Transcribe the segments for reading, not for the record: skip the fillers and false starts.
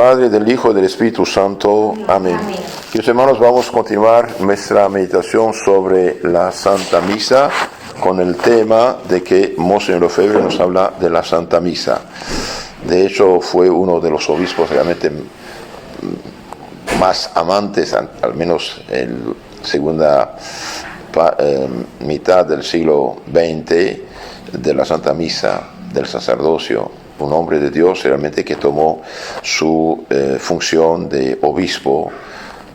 Padre, del Hijo y del Espíritu Santo. Amén. Queridos hermanos, vamos a continuar nuestra meditación sobre la Santa Misa con el tema de que Monseñor Lefebvre nos habla de la Santa Misa. De hecho, fue uno de los obispos realmente más amantes, al menos en segunda mitad del siglo XX, de la Santa Misa, del sacerdocio. Un hombre de Dios realmente que tomó su función de obispo.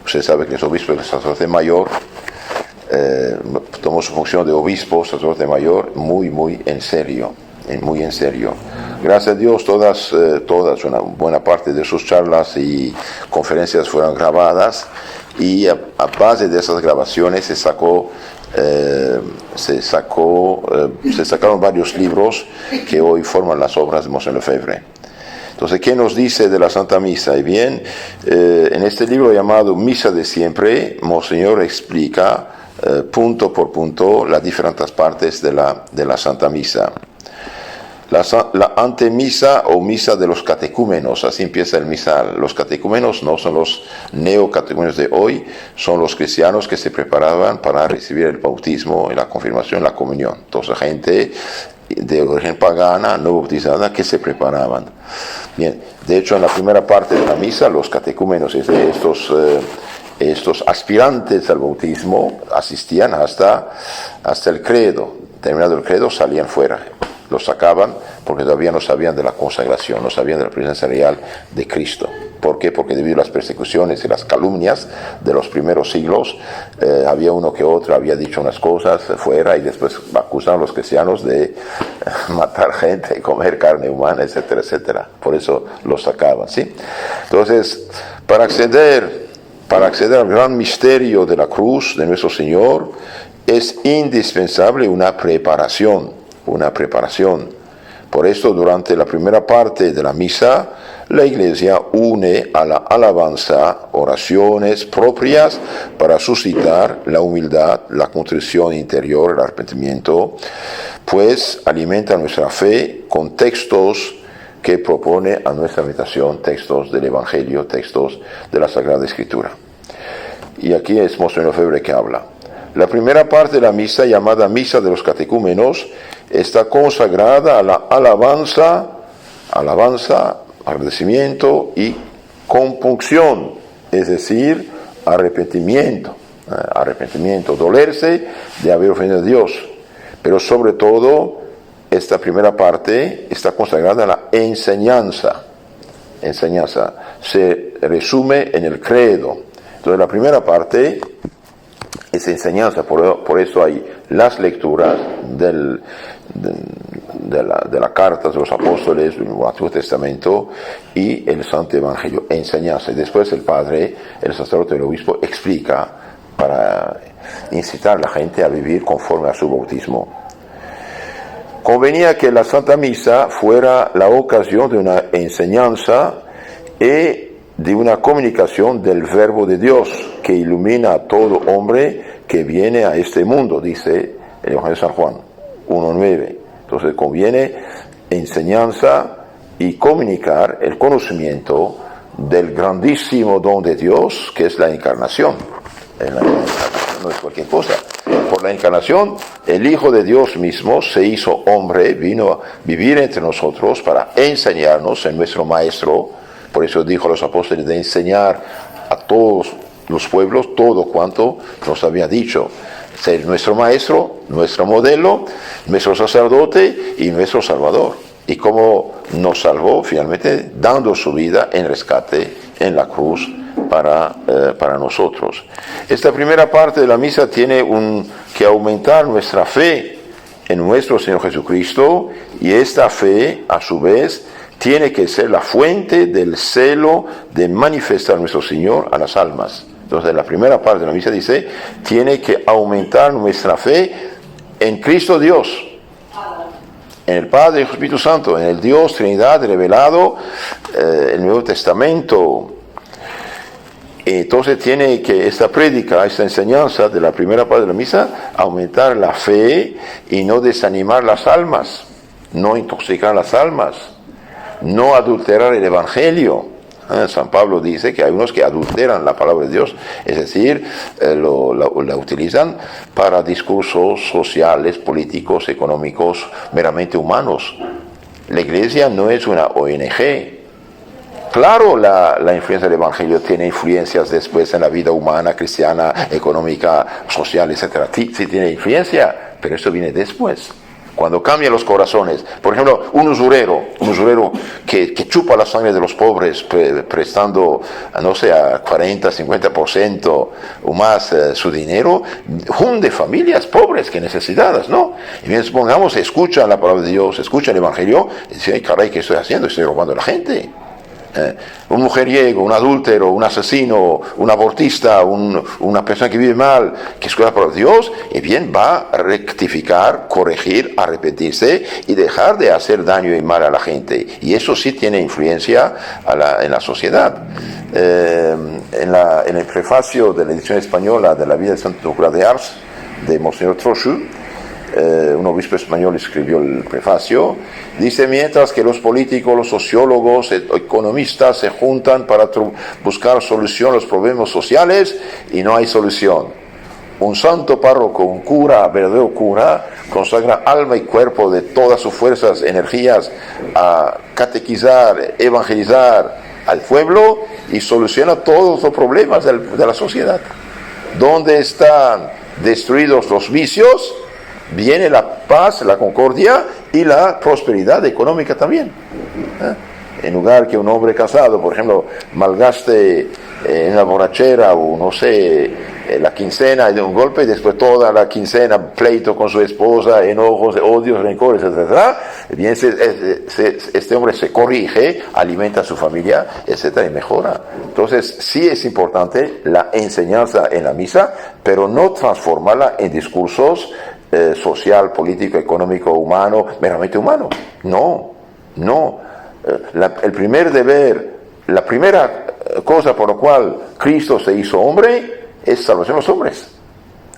Usted sabe que es obispo, el sacerdote mayor, tomó su función de obispo, sacerdote mayor, muy en serio, muy en serio. Gracias a Dios, todas, una buena parte de sus charlas y conferencias fueron grabadas, y a base de esas grabaciones se sacaron varios libros que hoy forman las obras de Monseñor Lefebvre. Entonces, ¿qué nos dice de la Santa Misa? Y bien, en este libro llamado Misa de Siempre, Monseñor explica punto por punto las diferentes partes de la Santa Misa. La antemisa o misa de los catecúmenos, así empieza el misal. Los catecúmenos no son los neocatecúmenos de hoy, son los cristianos que se preparaban para recibir el bautismo, la confirmación, la comunión. Entonces, gente de origen pagana, no bautizada, que se preparaban. Bien, de hecho, en la primera parte de la misa, los catecúmenos, estos aspirantes al bautismo, asistían hasta el credo. Terminado el credo, salían fuera. Los sacaban porque todavía no sabían de la consagración, no sabían de la presencia real de Cristo. ¿Por qué? Porque debido a las persecuciones y las calumnias de los primeros siglos, había uno que otro había dicho unas cosas fuera, y después acusaron a los cristianos de matar gente, comer carne humana, etcétera, etcétera. Por eso los sacaban, ¿sí? Entonces, para acceder al gran misterio de la cruz de nuestro Señor, es indispensable una preparación. Por esto, durante la primera parte de la misa, la Iglesia une a la alabanza oraciones propias para suscitar la humildad, la contrición interior, el arrepentimiento, pues alimenta nuestra fe con textos que propone a nuestra meditación, textos del Evangelio, textos de la Sagrada Escritura. Y aquí es Monseñor Lefebvre que habla. La primera parte de la misa, llamada Misa de los Catecúmenos, está consagrada a la alabanza, agradecimiento y compunción, es decir, arrepentimiento, dolerse de haber ofendido a Dios. Pero sobre todo, esta primera parte está consagrada a la enseñanza. Se resume en el credo. Entonces, la primera parte es enseñanza, por eso hay las lecturas de las cartas de los apóstoles, del Antiguo Testamento y el Santo Evangelio, enseñanza. Y después el padre, el sacerdote, el obispo explica para incitar a la gente a vivir conforme a su bautismo. Convenía que la Santa Misa fuera la ocasión de una enseñanza y de una comunicación del Verbo de Dios que ilumina a todo hombre que viene a este mundo, dice el Evangelio de San Juan 1:9. Entonces conviene enseñanza y comunicar el conocimiento del grandísimo don de Dios, que es la encarnación. La encarnación no es cualquier cosa. Por la encarnación, el Hijo de Dios mismo se hizo hombre, vino a vivir entre nosotros para enseñarnos en nuestro Maestro. Por eso dijo a los apóstoles de enseñar a todos los pueblos todo cuanto nos había dicho. Ser nuestro maestro, nuestro modelo, nuestro sacerdote y nuestro salvador. Y cómo nos salvó finalmente dando su vida en rescate en la cruz para nosotros. Esta primera parte de la misa tiene que aumentar nuestra fe en nuestro Señor Jesucristo, y esta fe, a su vez, tiene que ser la fuente del celo de manifestar a nuestro Señor a las almas. Entonces, la primera parte de la misa dice, tiene que aumentar nuestra fe en Cristo Dios, en el Padre y el Espíritu Santo, en el Dios Trinidad revelado en el Nuevo Testamento. Entonces tiene que esta prédica, esta enseñanza de la primera parte de la misa, aumentar la fe y no desanimar las almas, no intoxicar las almas, no adulterar el Evangelio, San Pablo dice que hay unos que adulteran la palabra de Dios, es decir, la utilizan para discursos sociales, políticos, económicos, meramente humanos. La Iglesia no es una ONG. Claro, la influencia del Evangelio tiene influencias después en la vida humana, cristiana, económica, social, etc. Sí tiene influencia, pero eso viene después. Cuando cambian los corazones, por ejemplo, un usurero que chupa la sangre de los pobres prestando, no sé, a 40, 50% o más su dinero, hunde familias pobres que necesitadas, ¿no? Y bien, supongamos, escuchan la palabra de Dios, escuchan el Evangelio, y dicen, ay, caray, ¿qué estoy haciendo? Estoy robando a la gente. Un mujeriego, un adúltero, un asesino, un abortista, una persona que vive mal, que escucha por Dios, y bien va a rectificar, corregir, arrepentirse y dejar de hacer daño y mal a la gente. Y eso sí tiene influencia en la sociedad. En el prefacio de la edición española de la vida de Santo Cura de Ars, de Monseñor Trochu, un obispo español escribió el prefacio, dice: mientras que los políticos, los sociólogos, economistas se juntan para buscar solución a los problemas sociales y no hay solución, un santo párroco, un cura, verdadero cura, consagra alma y cuerpo de todas sus fuerzas, energías a catequizar, evangelizar al pueblo y soluciona todos los problemas de la sociedad. Donde están destruidos los vicios, viene la paz, la concordia y la prosperidad económica también. En lugar que un hombre casado, por ejemplo, malgaste en la borrachera o no sé, la quincena de un golpe y después toda la quincena pleito con su esposa, enojos, odios, rencores, etc. Bien, este hombre se corrige, alimenta a su familia, etc. y mejora. Entonces, sí es importante la enseñanza en la misa, pero no transformarla en discursos social, político, económico, humano, meramente humano. No. El primer deber, la primera cosa por la cual Cristo se hizo hombre es salvación de los hombres.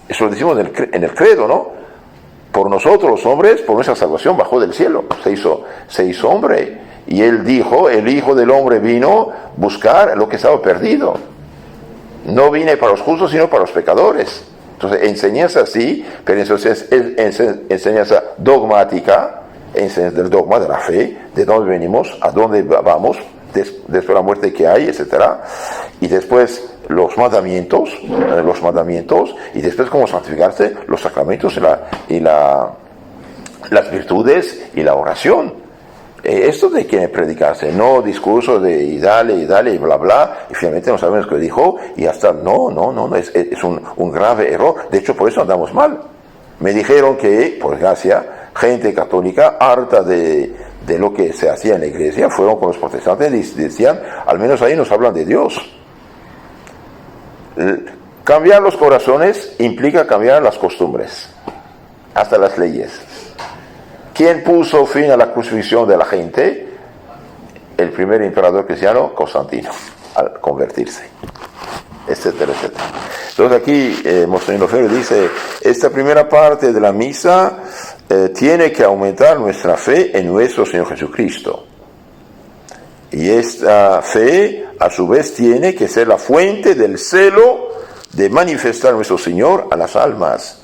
Eso lo decimos en el credo, ¿no? Por nosotros los hombres, por nuestra salvación bajó del cielo, se hizo hombre. Y él dijo, el Hijo del Hombre vino a buscar lo que estaba perdido. No vine para los justos, sino para los pecadores. Entonces, enseñanza sí, pero entonces es enseñanza dogmática, enseñanza del dogma, de la fe, de dónde venimos, a dónde vamos, después de la muerte que hay, etc. Y después los mandamientos, y después cómo santificarse, los sacramentos y las virtudes y la oración. Esto de que predicarse, no discursos de y dale, y bla, bla, y finalmente no sabemos qué dijo, y hasta, no, es un grave error. De hecho, por eso andamos mal. Me dijeron que, por desgracia, gente católica, harta de lo que se hacía en la iglesia, fueron con los protestantes y decían, al menos ahí nos hablan de Dios. Cambiar los corazones implica cambiar las costumbres, hasta las leyes. ¿Quién puso fin a la crucifixión de la gente? El primer emperador cristiano, Constantino, al convertirse, etcétera, etcétera. Entonces aquí Monseñor Lefebvre dice, esta primera parte de la misa tiene que aumentar nuestra fe en nuestro Señor Jesucristo. Y esta fe, a su vez, tiene que ser la fuente del celo de manifestar a nuestro Señor a las almas.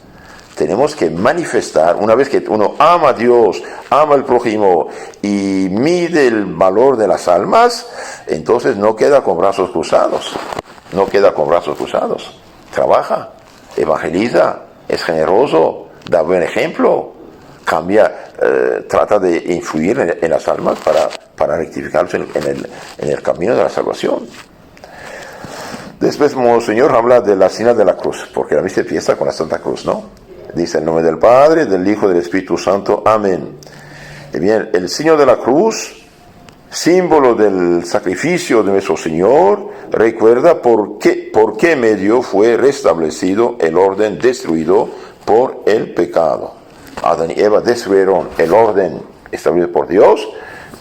Tenemos que manifestar, una vez que uno ama a Dios, ama al prójimo y mide el valor de las almas, entonces no queda con brazos cruzados. Trabaja, evangeliza, es generoso, da buen ejemplo, trata de influir en las almas para rectificarse en el camino de la salvación. Después, Monseñor habla de la señal de la cruz, porque la misa empieza con la Santa Cruz, ¿no? Dice, en nombre del Padre, del Hijo y del Espíritu Santo. Amén. Y bien, el signo de la cruz, símbolo del sacrificio de nuestro Señor, recuerda por qué medio fue restablecido el orden destruido por el pecado. Adán y Eva destruyeron el orden establecido por Dios,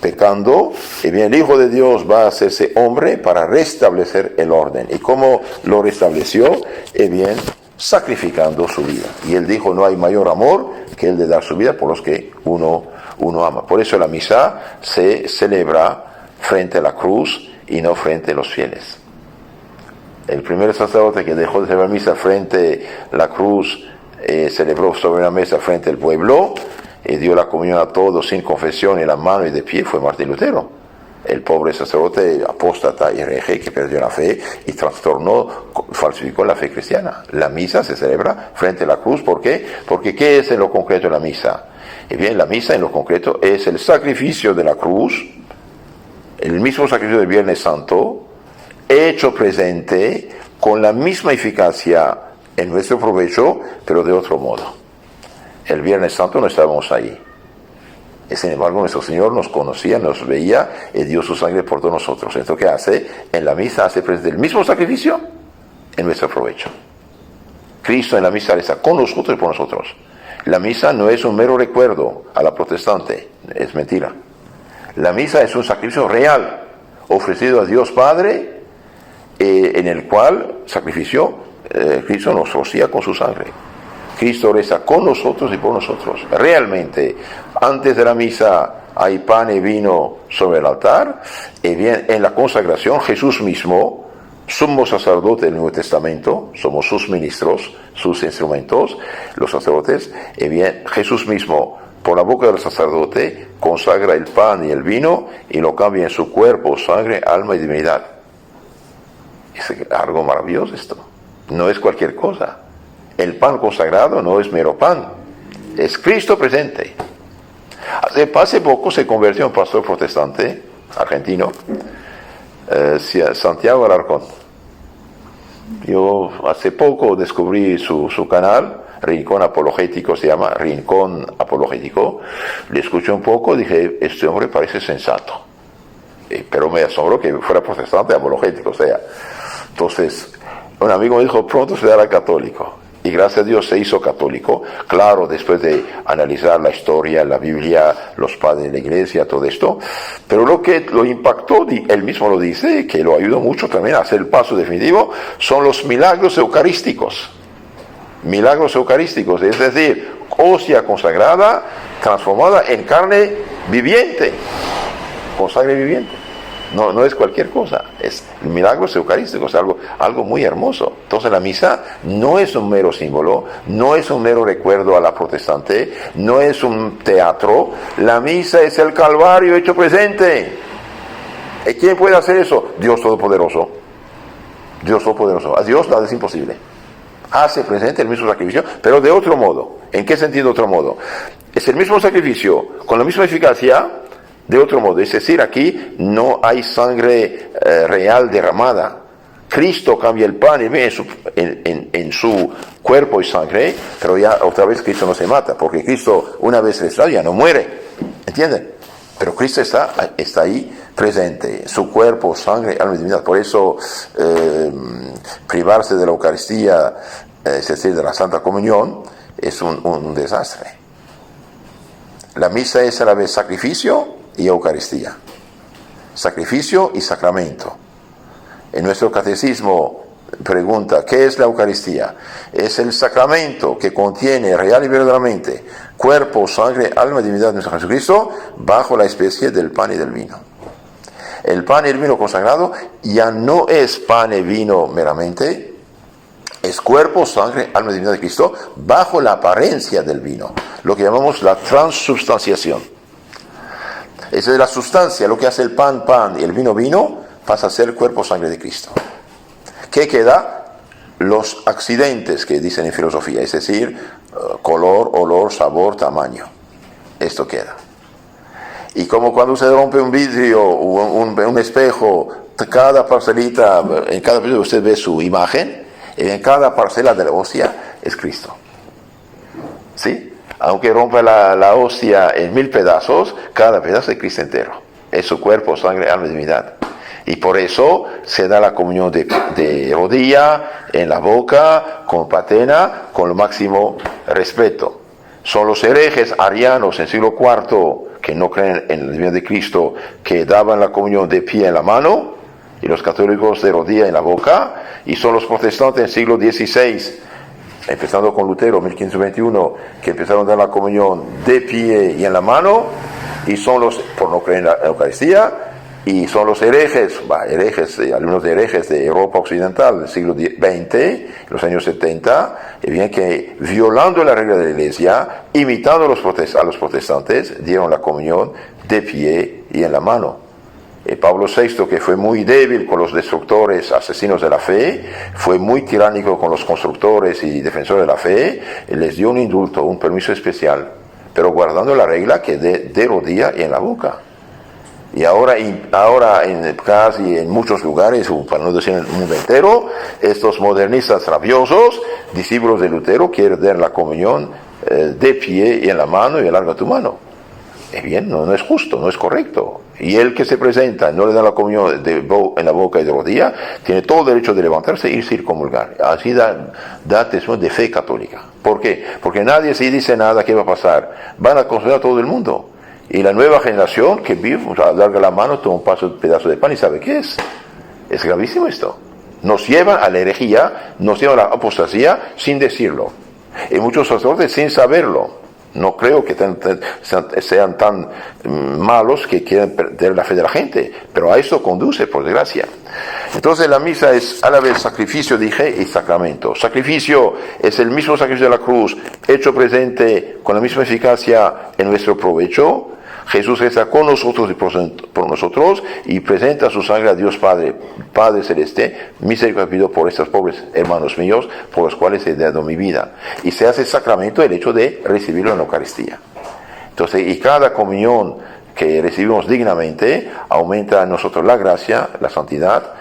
pecando, y bien, el Hijo de Dios va a hacerse hombre para restablecer el orden. ¿Y cómo lo restableció? Y bien, sacrificando su vida. Y él dijo, no hay mayor amor que el de dar su vida por los que uno ama. Por eso la misa se celebra frente a la cruz, y no frente a los fieles. El primer sacerdote que dejó de celebrar misa frente a la cruz, celebró sobre la mesa frente al pueblo, dio la comunión a todos sin confesión en la mano y de pie, fue Martín Lutero. El pobre sacerdote apóstata y hereje que perdió la fe y trastornó, falsificó la fe cristiana. La misa se celebra frente a la cruz, ¿por qué? Porque ¿qué es en lo concreto la misa? Y bien, la misa en lo concreto es el sacrificio de la cruz, el mismo sacrificio del Viernes Santo, hecho presente con la misma eficacia en nuestro provecho, pero de otro modo. El Viernes Santo no estábamos ahí. Sin embargo, nuestro Señor nos conocía, nos veía y dio su sangre por todos nosotros. Entonces, ¿qué hace? En la misa hace presente el mismo sacrificio en nuestro provecho. Cristo en la misa está con nosotros y por nosotros. La misa no es un mero recuerdo a la protestante, es mentira. La misa es un sacrificio real, ofrecido a Dios Padre, en el cual Cristo nos rocía con su sangre. Cristo reza con nosotros y por nosotros. Realmente, antes de la misa hay pan y vino sobre el altar, y bien, en la consagración Jesús mismo, sumo sacerdote del Nuevo Testamento, somos sus ministros, sus instrumentos, los sacerdotes, y bien, Jesús mismo, por la boca del sacerdote, consagra el pan y el vino y lo cambia en su cuerpo, sangre, alma y divinidad. Es algo maravilloso esto. No es cualquier cosa. El pan consagrado no es mero pan, es Cristo presente. Hace poco se convirtió en pastor protestante argentino, Santiago Alarcón. Yo hace poco descubrí su canal, Rincón Apologético, se llama Rincón Apologético. Le escuché un poco, dije, este hombre parece sensato. Pero me asombró que fuera protestante apologético, o sea. Entonces, un amigo me dijo, pronto se dará católico. Y gracias a Dios se hizo católico, claro, después de analizar la historia, la Biblia, los padres de la iglesia, todo esto. Pero lo que lo impactó, él mismo lo dice, que lo ayudó mucho también a hacer el paso definitivo, son los milagros eucarísticos. Milagros eucarísticos, es decir, hostia consagrada, transformada en carne viviente, con sangre viviente. No es cualquier cosa, es milagros eucarísticos, algo muy hermoso. Entonces la misa no es un mero símbolo, no es un mero recuerdo a la protestante, no es un teatro. La misa es el Calvario hecho presente. ¿Y quién puede hacer eso? Dios Todopoderoso. Dios Todopoderoso. A Dios nada es imposible. Hace presente el mismo sacrificio, pero de otro modo. ¿En qué sentido otro modo? Es el mismo sacrificio, con la misma eficacia, de otro modo. Es decir, aquí no hay sangre real derramada. Cristo cambia el pan y ve en su cuerpo y sangre, pero ya otra vez Cristo no se mata, porque Cristo una vez restaurado ya no muere. ¿Entienden? Pero Cristo está ahí presente, su cuerpo, sangre, alma y divinidad. Por eso privarse de la Eucaristía, es decir, de la Santa Comunión, es un desastre. La misa es a la vez sacrificio y Eucaristía. Sacrificio y sacramento. En nuestro catecismo pregunta, ¿qué es la Eucaristía? Es el sacramento que contiene real y verdaderamente cuerpo, sangre, alma y divinidad de nuestro Jesucristo bajo la especie del pan y del vino. El pan y el vino consagrado ya no es pan y vino meramente, es cuerpo, sangre, alma y divinidad de Cristo bajo la apariencia del vino, lo que llamamos la transubstanciación. Esa es la sustancia, lo que hace el pan y el vino pasa a ser cuerpo, sangre de Cristo. ¿Qué queda? Los accidentes que dicen en filosofía, es decir, color, olor, sabor, tamaño. Esto queda. Y como cuando se rompe un vidrio o un espejo, cada parcelita, en cada parcela usted ve su imagen, y en cada parcela de la hostia es Cristo. ¿Sí? Aunque rompa la hostia en 1000 pedazos, cada pedazo es Cristo entero. Es su cuerpo, sangre, alma y divinidad. Y por eso se da la comunión de rodilla, en la boca, con patena, con el máximo respeto. Son los herejes arianos en siglo IV, que no creen en la divinidad de Cristo, que daban la comunión de pie en la mano, y los católicos de rodilla en la boca, y son los protestantes en siglo XVI, empezando con Lutero, 1521, que empezaron a dar la comunión de pie y en la mano, y son los, por no creer en la Eucaristía, Y son los herejes, algunos herejes de Europa Occidental del siglo XX, los años 70, y bien que violando la regla de la Iglesia, imitando a los protestantes, dieron la comunión de pie y en la mano. Pablo VI, que fue muy débil con los destructores, asesinos de la fe, fue muy tiránico con los constructores y defensores de la fe, les dio un indulto, un permiso especial, pero guardando la regla que de rodilla y en la boca. Y ahora casi en muchos lugares, para no decir en el mundo entero, estos modernistas rabiosos, discípulos de Lutero, quieren dar la comunión de pie y en la mano y alarga tu mano. Bien, no es justo, no es correcto. Y el que se presenta no le da la comunión en la boca y de rodilla, tiene todo el derecho de levantarse e irse a comulgar. Así da testimonio de fe católica. ¿Por qué? Porque nadie si dice nada, ¿qué va a pasar? Van a considerar a todo el mundo. Y la nueva generación que vive, alarga la mano, toma un pedazo de pan y sabe qué es. Es gravísimo esto. Nos lleva a la herejía, nos lleva a la apostasía sin decirlo. Y muchos sacerdotes sin saberlo. No creo que sean tan malos que quieran perder la fe de la gente, pero a esto conduce, por desgracia. Entonces la misa es a la vez sacrificio, dije, y sacramento. Sacrificio es el mismo sacrificio de la cruz, hecho presente con la misma eficacia en nuestro provecho. Jesús está con nosotros y por nosotros y presenta su sangre a Dios Padre, Padre Celeste, misericordia pido por estos pobres hermanos míos, por los cuales he dado mi vida. Y se hace sacramento el hecho de recibirlo en la Eucaristía. Entonces, y cada comunión que recibimos dignamente aumenta en nosotros la gracia, la santidad,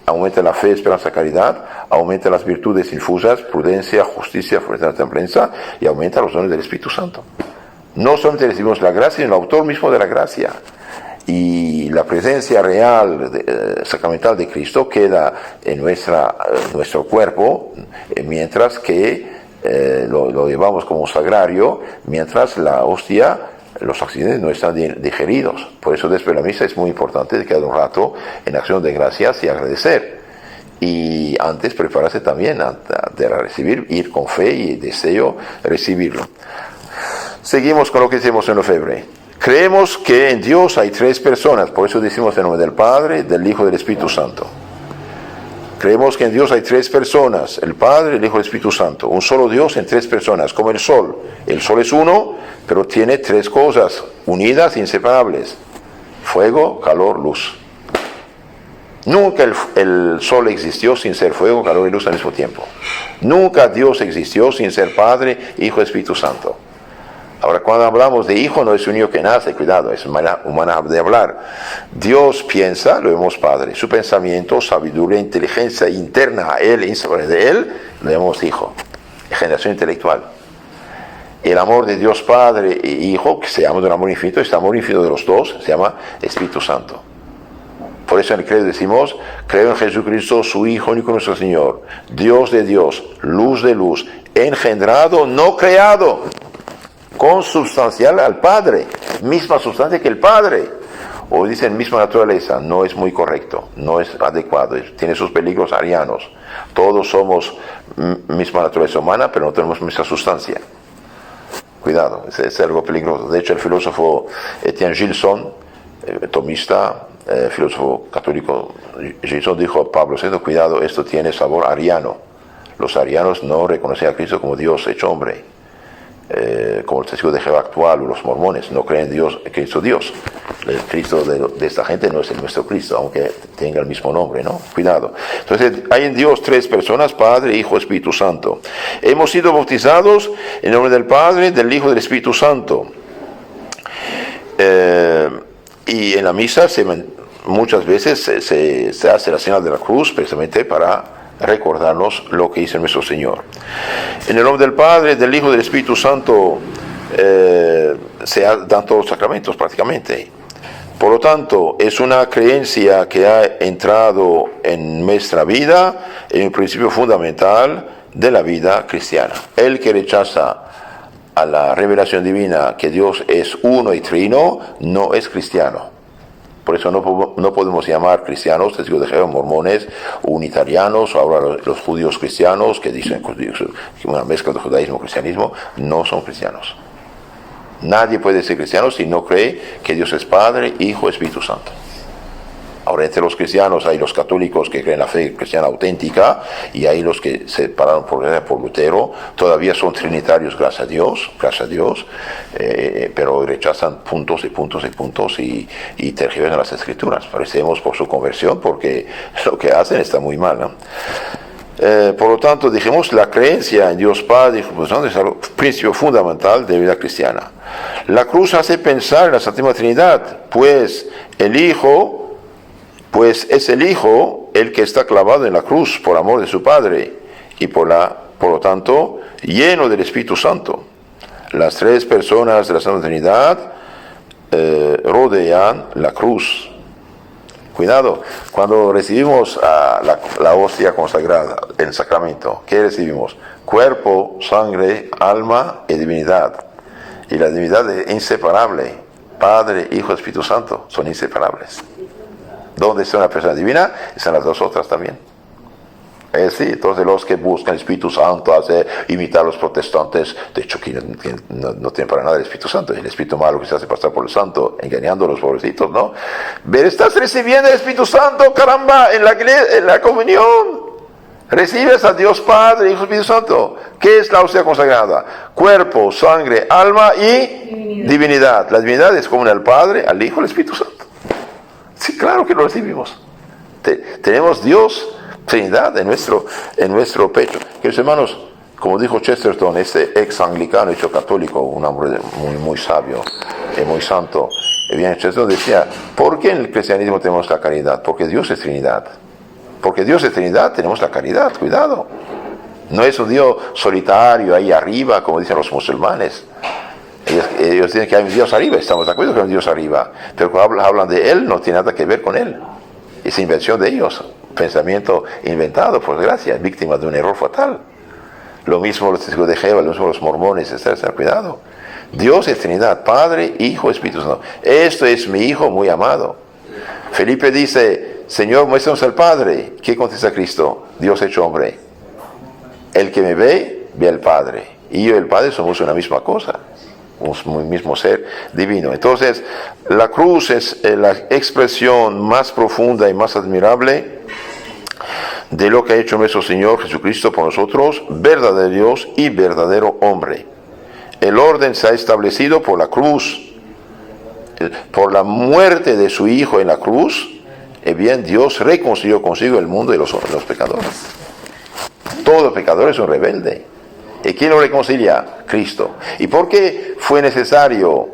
aumenta la fe, esperanza, caridad, aumenta las virtudes infusas, prudencia, justicia, fuerza, templanza y aumenta los dones del Espíritu Santo. No solamente recibimos la gracia, sino el autor mismo de la gracia. Y la presencia real, sacramental de Cristo queda en nuestro cuerpo, mientras que lo llevamos como sagrario, mientras la hostia, los accidentes no están digeridos. Por eso después de la misa es muy importante quedar un rato en acción de gracias y agradecer. Y antes prepararse también de recibir, ir con fe y deseo recibirlo. Seguimos con lo que decimos en Lefebvre. Creemos que en Dios hay tres personas, por eso decimos en nombre del Padre, del Hijo y del Espíritu Santo. Creemos que en Dios hay tres personas, el Padre, el Hijo y el Espíritu Santo. Un solo Dios en tres personas, como el Sol. El Sol es uno, pero tiene tres cosas unidas e inseparables. Fuego, calor, luz. Nunca el Sol existió sin ser fuego, calor y luz al mismo tiempo. Nunca Dios existió sin ser Padre, Hijo y Espíritu Santo. Ahora, cuando hablamos de hijo, no es un niño que nace, cuidado, es una manera de hablar. Dios piensa, lo vemos Padre. Su pensamiento, sabiduría, inteligencia interna a Él, inseparable de Él, lo llamamos hijo. Generación intelectual. El amor de Dios Padre e Hijo, que se llama de un amor infinito, este amor infinito de los dos se llama Espíritu Santo. Por eso en el credo decimos, creo en Jesucristo, su Hijo único nuestro Señor, Dios de Dios, luz de luz, engendrado, no creado, consubstancial al Padre, misma sustancia que el Padre. O dicen misma naturaleza, no es muy correcto, no es adecuado, tiene sus peligros arianos. Todos somos misma naturaleza humana, pero no tenemos misma sustancia. Cuidado, es algo peligroso. De hecho, el filósofo Etienne Gilson, tomista, filósofo católico, Gilson dijo a Pablo VI, cuidado, esto tiene sabor ariano. Los arianos no reconocen a Cristo como Dios hecho hombre. Como el testigo de Jehová actual o los mormones, no creen en Dios, Cristo Dios. El Cristo de esta gente no es el nuestro Cristo, aunque tenga el mismo nombre, ¿no? Cuidado. Entonces, hay en Dios tres personas, Padre, Hijo, Espíritu Santo. Hemos sido bautizados en nombre del Padre, del Hijo y del Espíritu Santo. Y en la misa muchas veces se hace la señal de la cruz precisamente para recordarnos lo que hizo nuestro Señor. En el nombre del Padre, del Hijo y del Espíritu Santo se dan todos los sacramentos prácticamente. Por lo tanto, es una creencia que ha entrado en nuestra vida, en un principio fundamental de la vida cristiana. El que rechaza a la revelación divina que Dios es uno y trino, no es cristiano. Por eso no podemos llamar cristianos, testigos de Jehová, mormones, unitarianos, o ahora los judíos cristianos, que dicen que una mezcla de judaísmo y cristianismo, no son cristianos. Nadie puede ser cristiano si no cree que Dios es Padre, Hijo, Espíritu Santo. Ahora, entre los cristianos hay los católicos que creen la fe cristiana auténtica y hay los que se separaron por Lutero. Todavía son trinitarios, gracias a Dios, pero rechazan puntos y puntos y puntos y tergiversan las escrituras. Parecemos por su conversión porque lo que hacen está muy mal, ¿no? Por lo tanto, dijimos, la creencia en Dios Padre es el principio fundamental de la vida cristiana. La cruz hace pensar en la Santísima Trinidad, pues es el Hijo el que está clavado en la cruz por amor de su Padre y por lo tanto lleno del Espíritu Santo. Las tres personas de la Santa Trinidad rodean la cruz. Cuidado, cuando recibimos la hostia consagrada, el sacramento, ¿qué recibimos? Cuerpo, sangre, alma y divinidad. Y la divinidad es inseparable. Padre, Hijo, Espíritu Santo son inseparables. ¿Dónde está una persona divina? Están las dos otras también. Sí, entonces los que buscan el Espíritu Santo, imitar a los protestantes, de hecho que no tienen para nada el Espíritu Santo, el Espíritu malo que se hace pasar por el Santo, engañando a los pobrecitos, ¿no? Pero estás recibiendo el Espíritu Santo, caramba, en la comunión. Recibes a Dios Padre, Hijo y Espíritu Santo. ¿Qué es la hostia consagrada? Cuerpo, sangre, alma y divinidad. La divinidad es común al Padre, al Hijo y al Espíritu Santo. Sí, claro que lo recibimos. Tenemos Dios, Trinidad en nuestro pecho. Queridos hermanos, como dijo Chesterton, este ex anglicano hecho católico, un hombre muy sabio y muy santo, bien, Chesterton decía, ¿por qué en el cristianismo tenemos la caridad? Porque Dios es Trinidad. Porque Dios es Trinidad, tenemos la caridad, cuidado. No es un Dios solitario ahí arriba, como dicen los musulmanes. Ellos dicen que hay un Dios arriba, estamos de acuerdo que hay un Dios arriba, pero cuando hablan de Él, no tiene nada que ver con Él. Es invención de ellos, pensamiento inventado, por desgracia, víctima de un error fatal. Lo mismo los testigos de Jehová, lo mismo los mormones, etc. Cuidado. Dios es Trinidad, Padre, Hijo, Espíritu Santo. Esto es mi Hijo muy amado. Felipe dice, Señor, muéstranos al Padre. ¿Qué contesta Cristo? Dios hecho hombre. El que me ve, ve al Padre. Y yo y el Padre somos una misma cosa. Un mismo ser divino. Entonces, la cruz es la expresión más profunda y más admirable de lo que ha hecho nuestro Señor Jesucristo por nosotros, verdadero Dios y verdadero hombre. El orden se ha establecido por la cruz, por la muerte de su Hijo en la cruz. Bien, Dios reconcilió consigo el mundo y los pecadores. Todo pecador es un rebelde. ¿Y quién lo reconcilia? Cristo. ¿Y por qué fue necesario?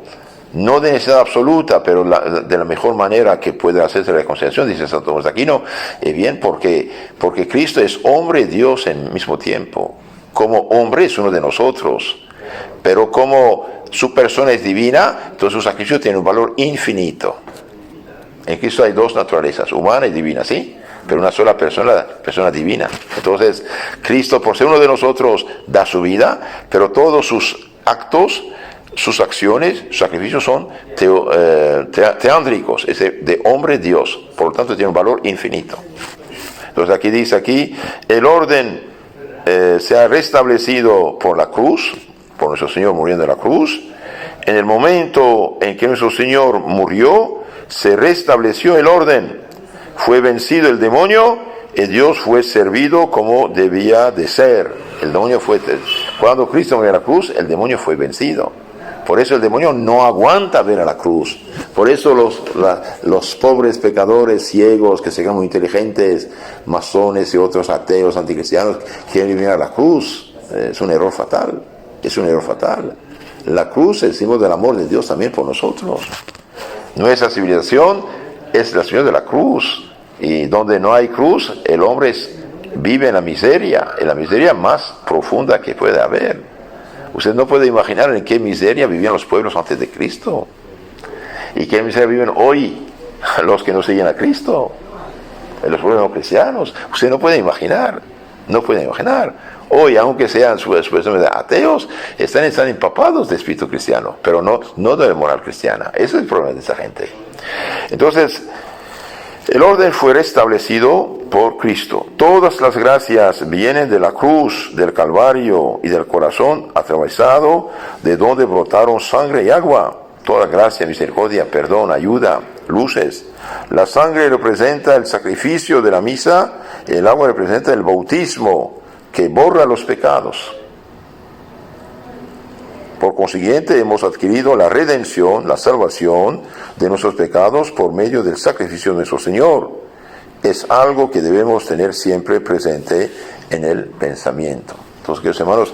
No de necesidad absoluta, pero de la mejor manera que puede hacerse la reconciliación, dice Santo Tomás de Aquino. Bien, porque Cristo es hombre y Dios en el mismo tiempo. Como hombre es uno de nosotros, pero como su persona es divina, entonces su sacrificio tiene un valor infinito. En Cristo hay dos naturalezas, humana y divina, ¿sí? Pero una sola persona divina. Entonces, Cristo, por ser uno de nosotros, da su vida, pero todos sus actos, sus acciones, sus sacrificios son teándricos, es de hombre Dios. Por lo tanto, tiene un valor infinito. Entonces, aquí dice, el orden se ha restablecido por la cruz, por nuestro Señor muriendo en la cruz. En el momento en que nuestro Señor murió, se restableció el orden. Fue vencido el demonio y Dios fue servido como debía de ser. Cuando Cristo murió en la cruz, el demonio fue vencido. Por eso el demonio no aguanta ver a la cruz. Por eso los pobres pecadores ciegos que se creen muy inteligentes, masones y otros ateos anticristianos, quieren vivir a la cruz. Es un error fatal. Es un error fatal. La cruz es el símbolo del amor de Dios también por nosotros. Nuestra civilización es la señal de la cruz, y donde no hay cruz, el hombre vive en la miseria más profunda que puede haber. Usted no puede imaginar en qué miseria vivían los pueblos antes de Cristo, y qué miseria viven hoy los que no siguen a Cristo, los pueblos no cristianos. Usted no puede imaginar. Hoy, aunque sean supuestamente ateos, están empapados de espíritu cristiano, pero no de moral cristiana. Ese es el problema de esa gente. Entonces, el orden fue restablecido por Cristo. Todas las gracias vienen de la cruz, del Calvario y del corazón atravesado, de donde brotaron sangre y agua. toda gracia, misericordia, perdón, ayuda, luces. La sangre representa el sacrificio de la misa, el agua representa el bautismo que borra los pecados. Por consiguiente, hemos adquirido la redención, la salvación de nuestros pecados por medio del sacrificio de nuestro Señor. Es algo que debemos tener siempre presente en el pensamiento. Entonces, queridos hermanos,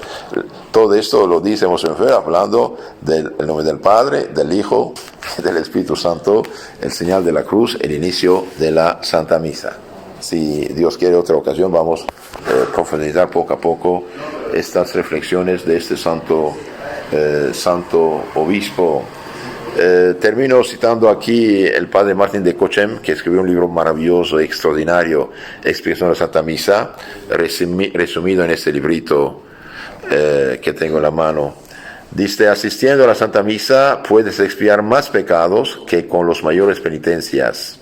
todo esto lo dice Monseñor hablando del nombre del Padre, del Hijo y del Espíritu Santo, el señal de la cruz, el inicio de la Santa Misa. Si Dios quiere, otra ocasión vamos a profundizar poco a poco estas reflexiones de este santo obispo. Termino citando aquí el padre Martín de Cochem, que escribió un libro maravilloso, extraordinario, Explicación de la Santa Misa, resumido en este librito que tengo en la mano. Dice: asistiendo a la Santa Misa puedes expiar más pecados que con las mayores penitencias,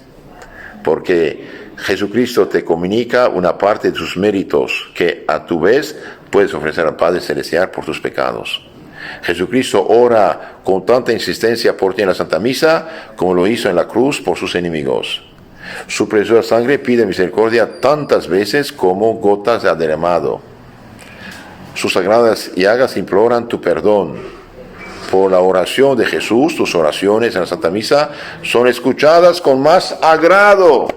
porque Jesucristo te comunica una parte de sus méritos que a tu vez puedes ofrecer al Padre Celestial por tus pecados. Jesucristo ora con tanta insistencia por ti en la Santa Misa como lo hizo en la cruz por sus enemigos. Su preciosa sangre pide misericordia tantas veces como gotas de derramado. Sus sagradas llagas imploran tu perdón. Por la oración de Jesús, tus oraciones en la Santa Misa son escuchadas con más agrado.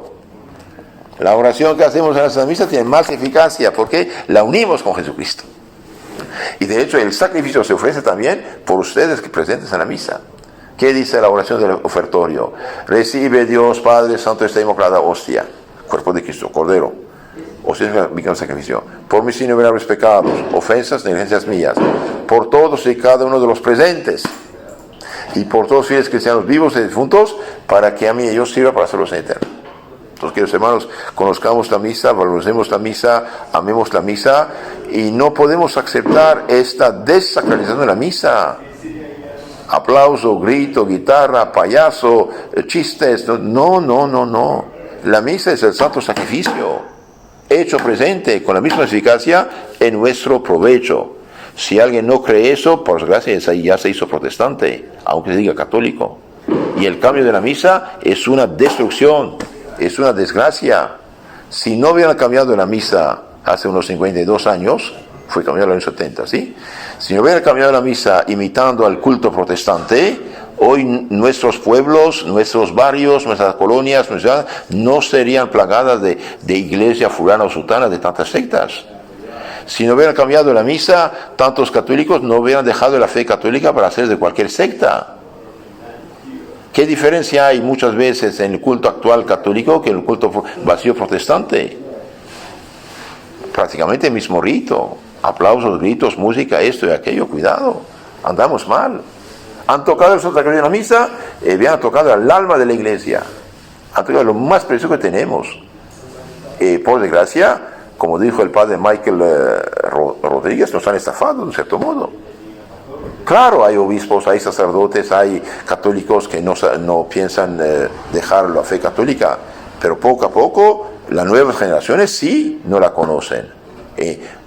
La oración que hacemos en la Santa Misa tiene más eficacia porque la unimos con Jesucristo. Y de hecho el sacrificio se ofrece también por ustedes que presentes en la misa. ¿Qué dice la oración del ofertorio? Recibe Dios Padre Santo esta inmaculada hostia, cuerpo de Cristo, Cordero, hostia de sacrificio, por mis innumerables pecados, ofensas, negligencias mías, por todos y cada uno de los presentes, y por todos los fieles cristianos vivos y difuntos, para que a mí ellos sirva para hacerlos en eterno. Entonces, queridos hermanos, conozcamos la misa, valoremos la misa, amemos la misa, y no podemos aceptar esta desacralización de la misa. Aplauso, grito, guitarra, payaso, chistes. No. La misa es el santo sacrificio, hecho presente con la misma eficacia en nuestro provecho. Si alguien no cree eso, por desgracia, ya se hizo protestante, aunque se diga católico. Y el cambio de la misa es una destrucción. Es una desgracia. Si no hubieran cambiado la misa hace unos 52 años, fue cambiado en los 70, ¿sí? Si no hubieran cambiado la misa imitando al culto protestante, hoy nuestros pueblos, nuestros barrios, nuestras colonias, no serían plagadas de iglesia fulana o sultana, de tantas sectas. Si no hubieran cambiado la misa, tantos católicos no hubieran dejado la fe católica para hacer de cualquier secta. ¿Qué diferencia hay muchas veces en el culto actual católico que en el culto vacío protestante? Prácticamente el mismo rito. Aplausos, gritos, música, esto y aquello. Cuidado, andamos mal. Han tocado el sacramento de la misa, han tocado el alma de la iglesia. Han tocado lo más precioso que tenemos. Por desgracia, como dijo el padre Michael Rodríguez, nos han estafado de un cierto modo. Claro, hay obispos, hay sacerdotes, hay católicos que no piensan dejar la fe católica, pero poco a poco las nuevas generaciones sí no la conocen.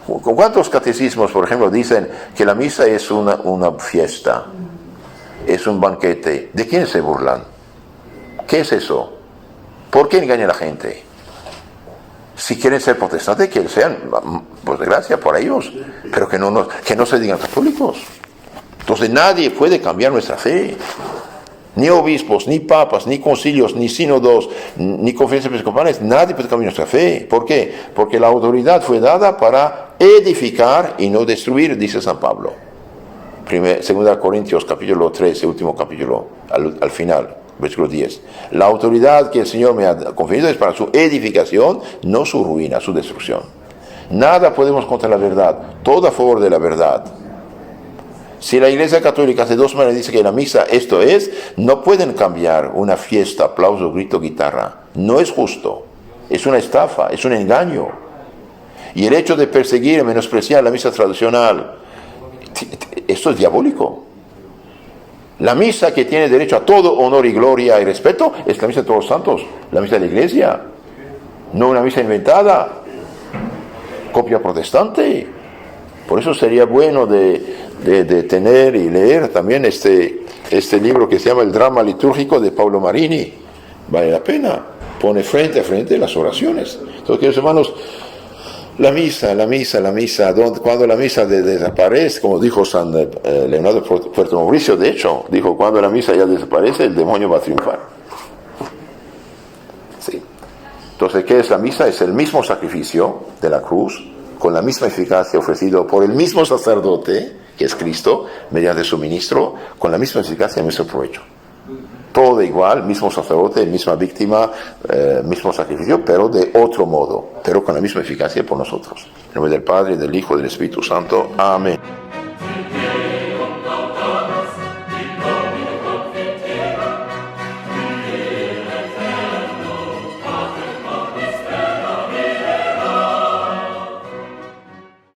¿Cuántos catecismos, por ejemplo, dicen que la misa es una fiesta, es un banquete? ¿De quién se burlan? ¿Qué es eso? ¿Por qué engañan a la gente? Si quieren ser protestantes, que sean, por desgracia, por ellos, pero que no se digan católicos. Entonces nadie puede cambiar nuestra fe. Ni obispos, ni papas, ni concilios, ni sínodos, ni conferencias episcopales, nadie puede cambiar nuestra fe. ¿Por qué? Porque la autoridad fue dada para edificar y no destruir, dice San Pablo. 2 Corintios capítulo 13, último capítulo, al final, versículo 10. La autoridad que el Señor me ha conferido es para su edificación, no su ruina, su destrucción. Nada podemos contra la verdad, todo a favor de la verdad. Si la Iglesia Católica de dos maneras dice que la misa esto es, no pueden cambiar una fiesta, aplauso, grito, guitarra. No es justo. Es una estafa, es un engaño. Y el hecho de perseguir y menospreciar la misa tradicional, esto es diabólico. La misa que tiene derecho a todo honor y gloria y respeto es la misa de todos los santos, la misa de la Iglesia. No una misa inventada, copia protestante. Por eso sería bueno de tener y leer también este este libro que se llama El drama litúrgico de Paolo Marini. Vale la pena, pone frente a frente las oraciones. Entonces, queridos hermanos, la misa, cuando la misa desaparece, como dijo San Leonardo Puerto Mauricio, de hecho, dijo, cuando la misa ya desaparece, el demonio va a triunfar. Sí. Entonces, ¿qué es la misa? Es el mismo sacrificio de la cruz, con la misma eficacia ofrecido por el mismo sacerdote, que es Cristo, mediante su ministro, con la misma eficacia en nuestro provecho. Todo de igual, mismo sacerdote, misma víctima, mismo sacrificio, pero de otro modo, pero con la misma eficacia por nosotros. En nombre del Padre, del Hijo y del Espíritu Santo. Amén.